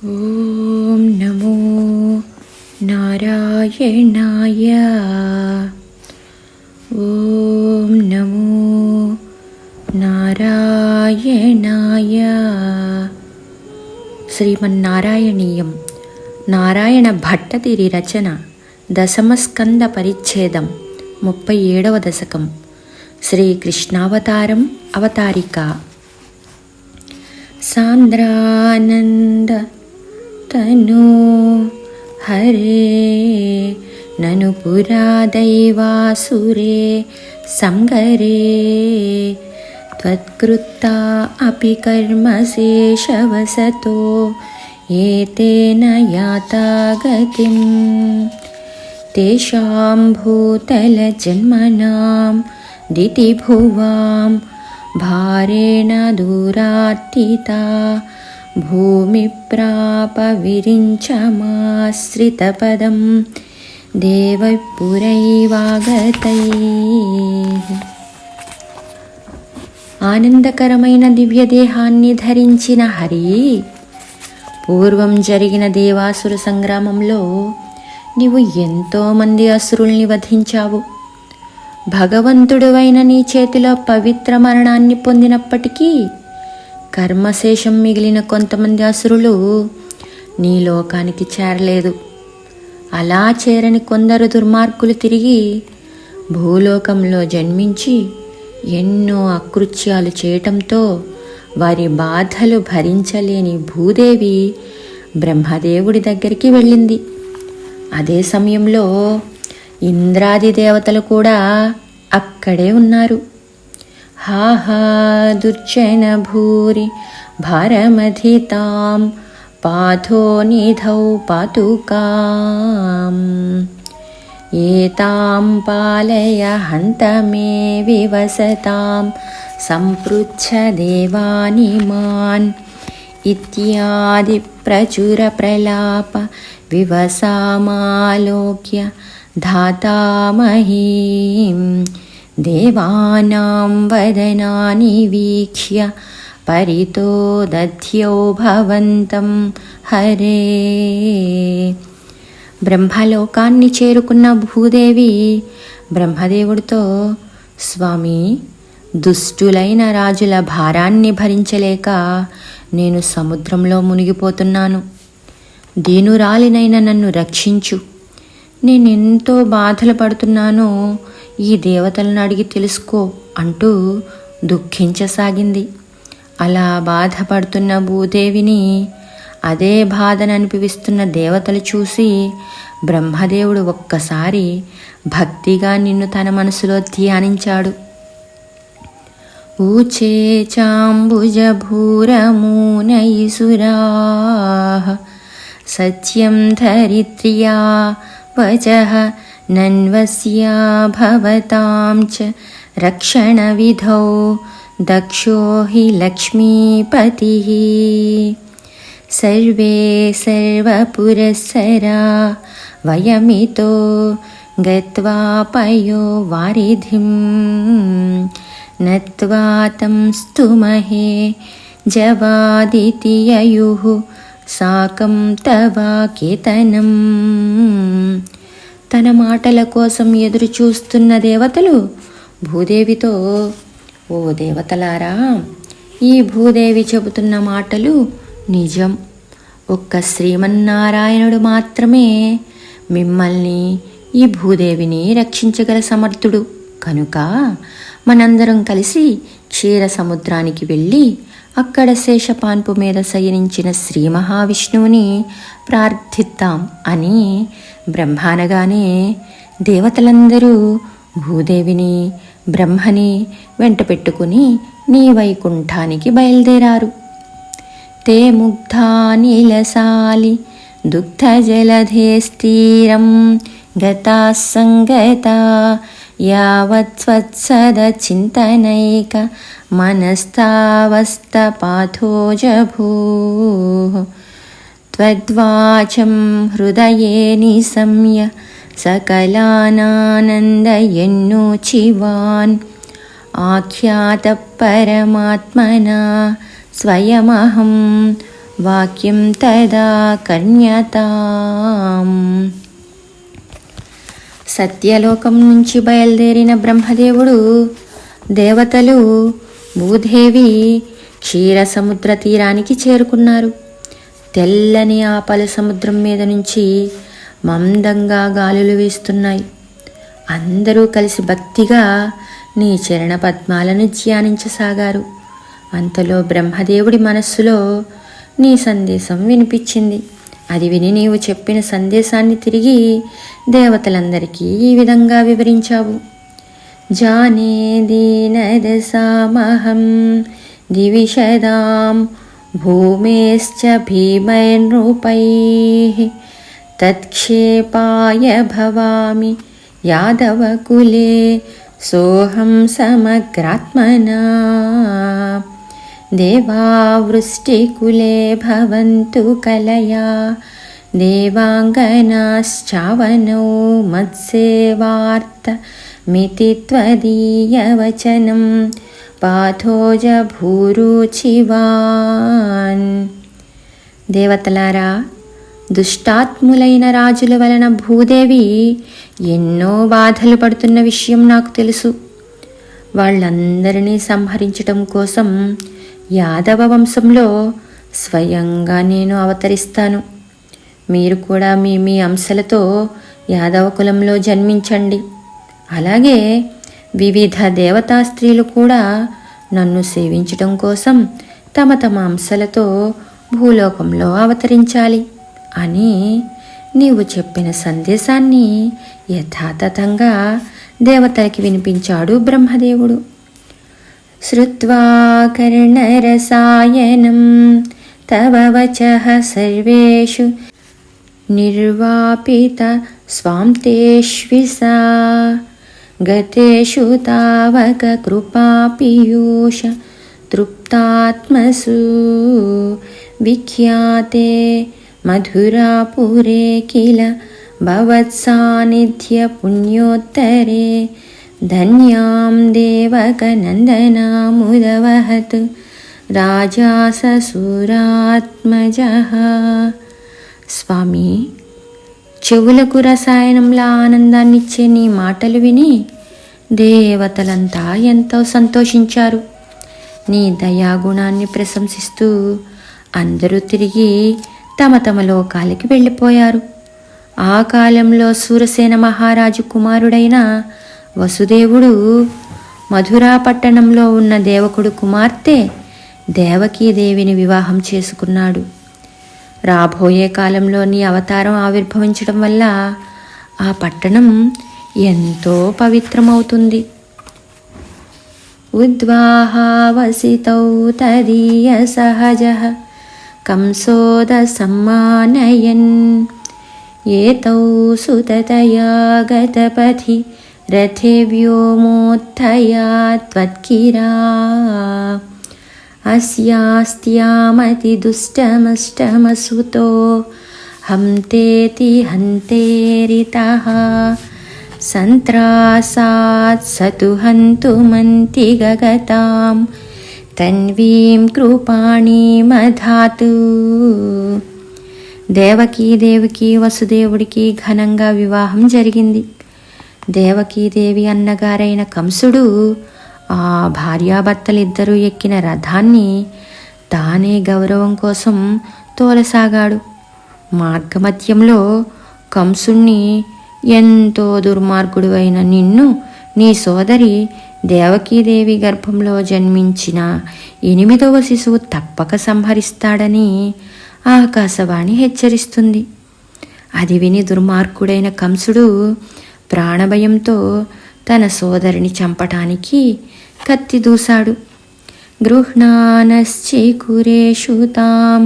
ఓం నమో నారాయణాయ. ఓం నమో నారాయణాయ. శ్రీమన్నారాయణీయం. నారాయణ భట్టతిరి రచన. దశమస్కంద పరిచ్ఛేదం. 37వ దశకం. శ్రీకృష్ణావతారం అవతారిక. సాంద్రానంద తను హరే నను పురా దైవాసురే సంగరే త్వత్కృతా అపి కర్మశేషవసతో ఏతేన యాతా గతిం తేషాం భూతల జన్మనాం దితిభువాం భారేణ దూరాత్తితా భూమి ప్రాప విరించమాశ్రితపదం దేవపురైవాగతైః. ఆనందకరమైన దివ్యదేహాన్ని ధరించిన హరి, పూర్వం జరిగిన దేవాసుర సంగ్రామంలో నీవు ఎంతోమంది అసురుల్ని వధించావు. భగవంతుడువైన నీ చేతిలో పవిత్ర మరణాన్ని పొందినప్పటికీ కర్మశేషం మిగిలిన కొంతమంది అసురులు నీ లోకానికి చేరలేదు. అలా చేరని కొందరు దుర్మార్గులు తిరిగి భూలోకంలో జన్మించి ఎన్నో అకృత్యాలు చేయటంతో వారి బాధలు భరించలేని భూదేవి బ్రహ్మదేవుడి దగ్గరికి వెళ్ళింది. అదే సమయంలో ఇంద్రాది దేవతలు కూడా అక్కడే ఉన్నారు. హాహా దుర్జన భూరి భారమధితాం పాథో నిధౌ పాతుకాం ఏతాం పాలయ హంత మే వివసతాం సంపృచ్ఛ దేవానిమాన్ ఇత్యాది ప్రచుర ప్రలాప వివసామాలోక్య ధాతామహీం దేవానాం వదనాని వీక్ష్య పరితో దధ్యో భవంతం హరే. బ్రహ్మలోకాన్ని చేరుకున్న భూదేవి బ్రహ్మదేవుడితో, స్వామి, దుష్టులైన రాజుల భారాన్ని భరించలేక నేను సముద్రంలో మునిగిపోతున్నాను. దీనురాలినైన నన్ను రక్షించు. నేనెంతో బాధలు పడుతున్నానో ఈ దేవతలను అడిగి తెలుసుకో అంటూ దుఃఖించసాగింది. అలా బాధపడుతున్న భూదేవిని, అదే బాధను అనుభవిస్తున్న దేవతలు చూసి బ్రహ్మదేవుడు ఒక్కసారి భక్తిగా నిన్ను తన మనసులో ధ్యానించాడు. ఊచే చాంబుజభూరమూనయిసురాః సత్యం ధరిత్ర్యా వచః నన్వస్యా భవతాం చ రక్షణ విధౌ దక్షో హి లక్ష్మీపతిః. సర్వే సర్వపురస్సరా వయమితో గత్వా పయో వారిధిం నత్వా తం స్తుమహే జవాదితి యయుః సాకం తవా కేతనం. తన మాటల కోసం ఎదురు చూస్తున్న దేవతలు భూదేవితో, ఓ దేవతలారా, ఈ భూదేవి చెబుతున్న మాటలు నిజం. ఒక్క శ్రీమన్నారాయణుడు మాత్రమే మిమ్మల్ని, ఈ భూదేవిని రక్షించగల సమర్థుడు. కనుక మనందరం కలిసి క్షీర సముద్రానికి వెళ్ళి అక్కడ శేషపాన్పు మీద శయనించిన శ్రీ మహావిష్ణువుని ప్రార్థిద్దాం అని బ్రహ్మానగానే దేవతలందరూ భూదేవిని, బ్రహ్మని వెంట పెట్టుకుని నీ వైకుంఠానికి బయలుదేరారు. తే ముగ్ధానిలసాలి దుగ్ధ జలధేస్తీరం గతా సంగతా యావత్స్వత్సద చింతనైక మనస్తావస్తపాథోజభూః త్వద్వాచం హృదయే నిశమ్య సకలానానందయన్నోచివాన్ ఆఖ్యాత పరమాత్మనా స్వయమహం వాక్యం తదా కర్ణ్యతాం. సత్యలోకం నుంచి బయలుదేరిన బ్రహ్మదేవుడు, దేవతలు, భూదేవి క్షీరసముద్ర తీరానికి చేరుకున్నారు. తెల్లని ఆపల సముద్రం మీద నుంచి మందంగా గాలులు వీస్తున్నాయి. అందరూ కలిసి భక్తిగా నీ చరణ పద్మాలను ధ్యానించసాగారు. అంతలో బ్రహ్మదేవుడి మనస్సులో నీ సందేశం వినిపించింది. అది విని నీవు చెప్పిన సందేశాన్ని తిరిగి దేవతలందరికీ ఈ విధంగా వివరించావు. జానే దీనదశామహం దివిషదాం భూమేశ్చ భీమైర్నృపైః తత్క్షేపాయ భవామి యాదవకులే సోహం సమగ్రాత్మనా. దేవావృష్టికులే భవంతు కలయా దేవాంగనాశ్చావనౌ మత్సేవార్తమితి త్వదీయవచనం పాథోజ భూరుచివాన్. దేవతలారా, దుష్టాత్ములైన రాజుల వలన భూదేవి ఎన్నో బాధలు పడుతున్న విషయం నాకు తెలుసు. వాళ్ళందరినీ సంహరించటం కోసం యాదవ వంశంలో స్వయంగా నేను అవతరిస్తాను. మీరు కూడా మీ మీ అంశలతో యాదవ కులంలో జన్మించండి. అలాగే వివిధ దేవతా స్త్రీలు కూడా నన్ను సేవించటం కోసం తమ తమ అంశలతో భూలోకంలో అవతరించాలి అని నీవు చెప్పిన సందేశాన్ని యథాతథంగా దేవతలకి వినిపించాడు బ్రహ్మదేవుడు. శ్రుత్వా కర్ణరసాయనం తవ వచః సర్వేషు నిర్వాపిత స్వాంతేష్విసా గతేషు తావక కృపాపీయూష తృప్తాత్మసు విఖ్యాతే మధురాపురే కిల భవత్సాన్నిధ్య పుణ్యోత్తరే ధన్యాం దేవకనందనాముదవహత్ రాజా ససురాత్మజః. స్వామి, చెవులకు రసాయనంలా ఆనందాన్నిచ్చే నీ మాటలు విని దేవతలంతా ఎంతో సంతోషించారు. నీ దయాగుణాన్ని ప్రశంసిస్తూ అందరూ తిరిగి తమ తమ లోకాలకి వెళ్ళిపోయారు. ఆ కాలంలో సూరసేన మహారాజు కుమారుడైన వసుదేవుడు మధురా పట్టణంలో ఉన్న దేవకుడు కుమార్తె దేవకీదేవిని వివాహం చేసుకున్నాడు. రాబోయే కాలంలో నీ అవతారం ఆవిర్భవించడం వల్ల ఆ పట్టణం ఎంతో పవిత్రమవుతుంది. ఉద్వాహావసితౌ తదీయ సహజః కంసోద సమ్మానయన్ ఏతౌ సుతతయా గతపథి రథే వ్యోమోత్తయా త్వత్కిరా అస్యాస్త్యామతి దుష్టమష్టమసుతో హంతేతి హంతేరితః సంత్రాసాత్ సతు హంతుమంతి గగతాం తన్వీం కృపాణీమధాతు. దేవకీదేవికి వసుదేవుడికి ఘనంగా వివాహం జరిగింది. దేవకీదేవి అన్నగారైన కంసుడు ఆ భార్యాభర్తలిద్దరూ ఎక్కిన రథాన్ని తానే గౌరవం కోసం తోలసాగాడు. మార్గమధ్యంలో కంసుణ్ణి, ఎంతో దుర్మార్గుడు అయిన నిన్ను నీ సోదరి దేవకీదేవి గర్భంలో జన్మించిన 8వ శిశువు తప్పక సంహరిస్తాడని ఆకాశవాణి హెచ్చరిస్తుంది. అది విని దుర్మార్గుడైన కంసుడు ప్రాణభయంతో తన సోదరిని చంపటానికి కత్తి దూశాడు. గృహ్ణానశ్చికురేషు తాం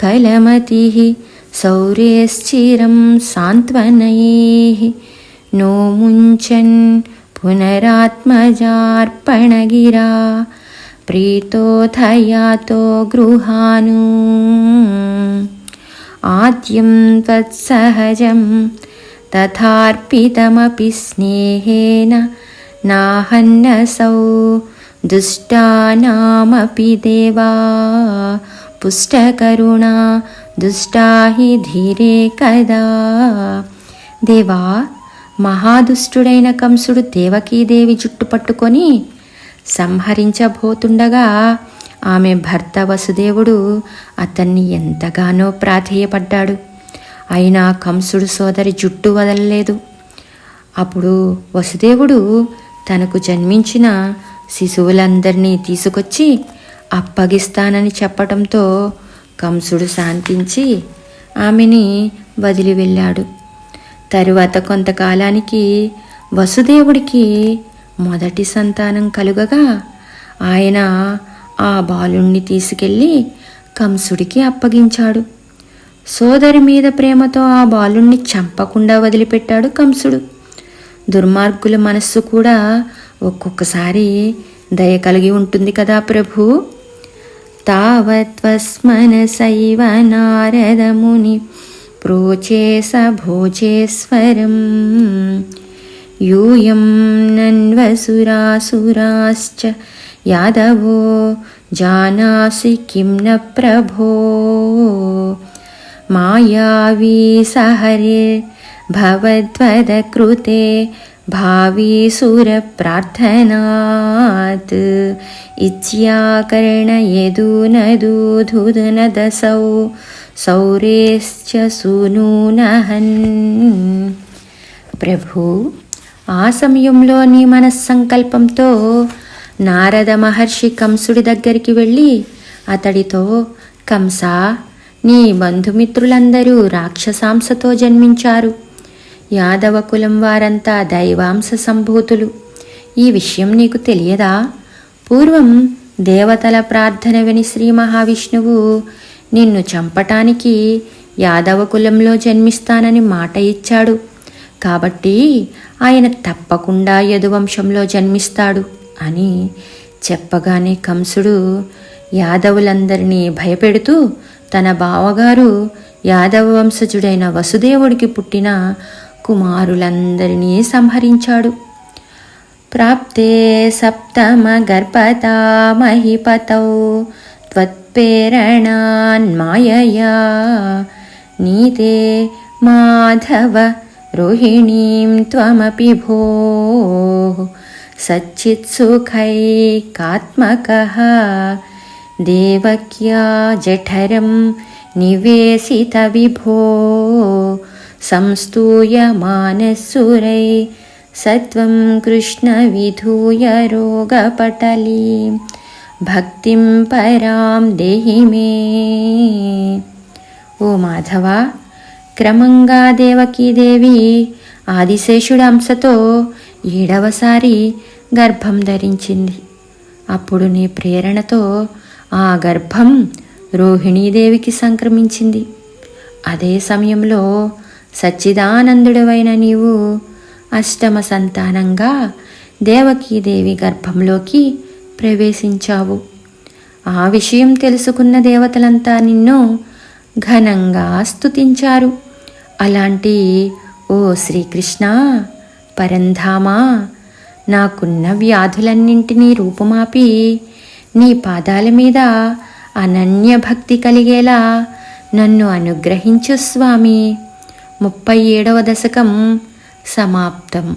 కలమతిః శౌర్యశ్చిరం సాంత్వనైః నోముంచన్ పునరాత్మజార్పణగిరా ప్రీతోథయాతో గృహాను. ఆద్యం తత్సహజం తథార్పితమపి స్నేహేన నాహన్నసౌ దుష్టానామపి దేవా పుష్టకరుణా దుష్టా హి ధీరే కదా. దేవా, మహాదుష్టుడైన కంసుడు దేవకీదేవి జుట్టు పట్టుకొని సంహరించబోతుండగా ఆమె భర్త వసుదేవుడు అతన్ని ఎంతగానో ప్రాధేయపడ్డాడు. అయినా కంసుడు సోదరి జుట్టు వదలలేదు. అప్పుడు వసుదేవుడు తనకు జన్మించిన శిశువులందరినీ తీసుకొచ్చి అప్పగిస్తానని చెప్పటంతో కంసుడు శాంతించి ఆమెని వదిలి వెళ్ళాడు. తరువాత కొంతకాలానికి వసుదేవుడికి మొదటి సంతానం కలుగగా ఆయన ఆ బాలుణ్ణి తీసుకెళ్ళి కంసుడికి అప్పగించాడు. సోదరి మీద ప్రేమతో ఆ బాలుణ్ణి చంపకుండా వదిలిపెట్టాడు కంసుడు. దుర్మార్గుల మనస్సు కూడా ఒక్కొక్కసారి దయ కలిగి ఉంటుంది కదా ప్రభు. తావత్వస్మనసైవ నారదముని ప్రోచే స భోజేశ్వరం యూయం నన్వసురాసురాశ్చ యాదవో జానాసి కిం న ప్రభో మాయావీ సహరిర్భవద్వద కృతే భావీసురప్రార్థనాత్ ఇచ్యాకర్ణయదూనదూధునదసౌ సౌరేశ్చ సూనూనహన్. ప్రభు, ఆ సమయంలో నీ మనస్సంకల్పంతో నారద మహర్షి కంసుడి దగ్గరికి వెళ్ళి అతడితో, కంస, నీ బంధుమిత్రులందరూ రాక్షసాంశతో జన్మించారు. యాదవ కులం వారంతా దైవాంశ సంభూతులు. ఈ విషయం నీకు తెలియదా? పూర్వం దేవతల ప్రార్థన విని శ్రీ మహావిష్ణువు నిన్ను చంపటానికి యాదవ కులంలో జన్మిస్తానని మాట ఇచ్చాడు. కాబట్టి ఆయన తప్పకుండా యదువంశంలో జన్మిస్తాడు అని చెప్పగానే కంసుడు యాదవులందరినీ భయపెడుతూ తన బావగారు యాదవ వంశజుడైన వసుదేవుడికి పుట్టిన కుమారులందరినీ సంహరించాడు. ప్రాప్తే సప్తమ గర్భతా మహిపతౌ త్వత్ప్రేరణాన్మాయయా నీతే మాధవ రోహిణీం త్వమపి భోః సచ్చిత్సుఖైకాత్మకః దేవక్యా జఠరం నివేశిత విభో సంస్తూయమానసురై సత్వం కృష్ణ విధూయ రోగపటలీం భక్తిం పరాం దేహి మే. ఓ మాధవ, క్రమంగా దేవకీదేవి ఆదిశేషుడి అంశతో 7వసారి గర్భం ధరించింది. అప్పుడు నీ ప్రేరణతో ఆ గర్భం రోహిణీదేవికి సంక్రమించింది. అదే సమయంలో సచ్చిదానందుడవైన నీవు 8వ సంతానంగా దేవకీదేవి గర్భంలోకి ప్రవేశించావు. ఆ విషయం తెలుసుకున్న దేవతలంతా నిన్ను ఘనంగా స్తుతించారు. అలాంటి ఓ శ్రీకృష్ణ పరంధామా, నాకున్న వ్యాధులన్నింటినీ రూపుమాపి నీ పాదాల మీద అనన్య భక్తి కలిగేలా నన్ను అనుగ్రహించు స్వామి. 37వ దశకం సమాప్తం.